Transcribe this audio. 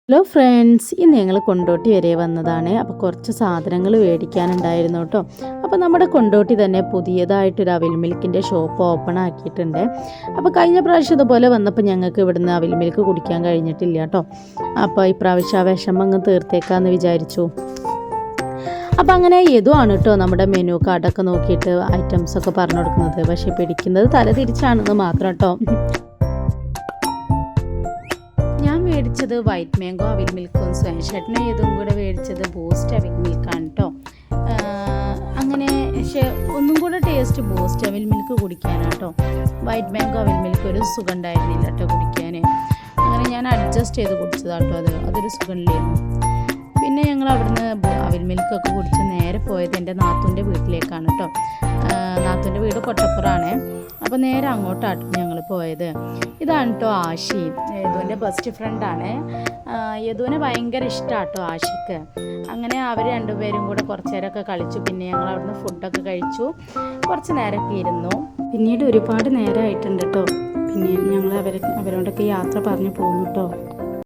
Hello friends, ഇന്ന് ഞങ്ങൾ കൊണ്ടോട്ടി വരെ വന്നതാണ്. അപ്പോൾ കുറച്ച് സാധനങ്ങൾ മേടിക്കാനുണ്ടായിരുന്നു കേട്ടോ. അപ്പോൾ നമ്മുടെ കൊണ്ടോട്ടി തന്നെ പുതിയതായിട്ടൊരു അവിൽ മിൽക്കിൻ്റെ ഷോപ്പ് ഓപ്പൺ ആക്കിയിട്ടുണ്ട്. അപ്പോൾ കഴിഞ്ഞ പ്രാവശ്യം ഇതുപോലെ വന്നപ്പോൾ ഞങ്ങൾക്ക് ഇവിടുന്ന് അവിൽ മിൽക്ക് കുടിക്കാൻ കഴിഞ്ഞിട്ടില്ല കേട്ടോ. അപ്പോൾ ഇപ്രാവശ്യം ആ വിഷമം അങ്ങ് തീർത്തേക്കാമെന്ന് വിചാരിച്ചു. അപ്പോൾ അങ്ങനെ ഏതുമാണ് കേട്ടോ നമ്മുടെ മെനു കാർഡൊക്കെ നോക്കിയിട്ട് ഐറ്റംസൊക്കെ പറഞ്ഞു കൊടുക്കുന്നത്. പക്ഷേ പിടിക്കുന്നത് തല തിരിച്ചാണെന്ന് മാത്രം കേട്ടോ. ഞാൻ മേടിച്ചത് വൈറ്റ് മാംഗോ അവിൽ മിൽക്കും സ്വയംചേട്ടനെ ഇതും കൂടെ മേടിച്ചത് ബൂസ്റ്റ് അവിൽ മിൽക്കാണ് കേട്ടോ. അങ്ങനെ പക്ഷേ ഒന്നും കൂടെ ടേസ്റ്റ് ബൂസ്റ്റ് അവിൽ മിൽക്ക് കുടിക്കാനാണ് കേട്ടോ. വൈറ്റ് മാംഗോ അവിൽ മിൽക്ക് ഒരു സുഖം ഉണ്ടായിരുന്നില്ല കേട്ടോ കുടിക്കാൻ. അങ്ങനെ ഞാൻ അഡ്ജസ്റ്റ് ചെയ്ത് കുടിച്ചതാട്ടോ. അതൊരു സുഖമില്ലായിരുന്നു. പിന്നെ ഞങ്ങൾ അവിടുന്ന് അവിൽ മിൽക്കൊക്കെ കുടിച്ച് നേരെ പോയത് എൻ്റെ നാത്തൂൻ്റെ വീട്ടിലേക്കാണ് കേട്ടോ. നാത്തൂൻ്റെ വീട് കൊട്ടപ്പുറമാണ്. അപ്പോൾ നേരെ അങ്ങോട്ടാട്ടോ ഞങ്ങൾ പോയത്. ഇതാണ് കേട്ടോ ആഷി, യദുവിൻ്റെ ബെസ്റ്റ് ഫ്രണ്ടാണ്. യദുവിനെ ഭയങ്കര ഇഷ്ടമാണ് കേട്ടോ ആഷിക്ക്. അങ്ങനെ അവർ രണ്ടുപേരും കൂടെ കുറച്ച് നേരമൊക്കെ കളിച്ചു. പിന്നെ ഞങ്ങൾ അവിടുന്ന് ഫുഡൊക്കെ കഴിച്ചു, കുറച്ച് നേരമൊക്കെ ഇരുന്നു. പിന്നീട് ഒരുപാട് നേരമായിട്ടുണ്ട് കേട്ടോ. പിന്നെ ഞങ്ങൾ അവരോടൊക്കെ യാത്ര പറഞ്ഞു പോകുന്നു കേട്ടോ.